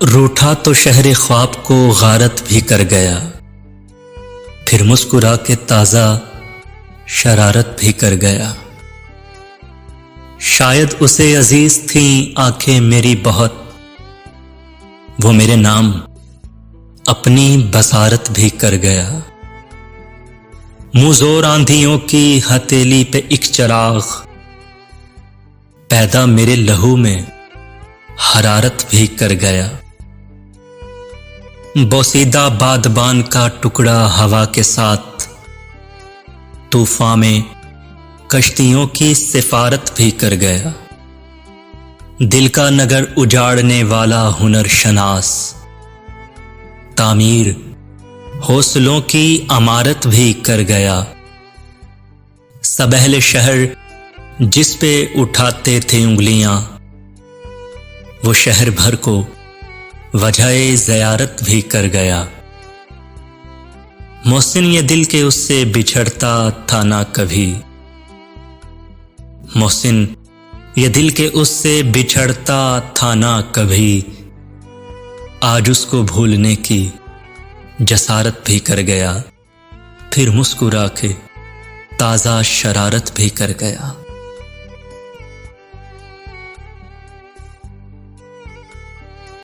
روٹھا تو شہر خواب کو غارت بھی کر گیا، پھر مسکرا کے تازہ شرارت بھی کر گیا۔ شاید اسے عزیز تھیں آنکھیں میری بہت، وہ میرے نام اپنی بصارت بھی کر گیا۔ منہ زور آندھیوں کی ہتیلی پہ ایک چراغ، پیدا میرے لہو میں حرارت بھی کر گیا۔ بوسیدہ بادبان کا ٹکڑا ہوا کے ساتھ، طوفان میں کشتیوں کی سفارت بھی کر گیا۔ دل کا نگر اجاڑنے والا ہنر شناس، تعمیر حوصلوں کی عمارت بھی کر گیا۔ سب اہل شہر جس پہ اٹھاتے تھے انگلیاں، وہ شہر بھر کو وجہ زیارت بھی کر گیا۔ محسن یہ دل کے اس سے بچھڑتا تھا نہ کبھی، محسن یہ دل کے اس سے بچھڑتا تھا نہ کبھی، آج اس کو بھولنے کی جسارت بھی کر گیا، پھر مسکرا کے تازہ شرارت بھی کر گیا۔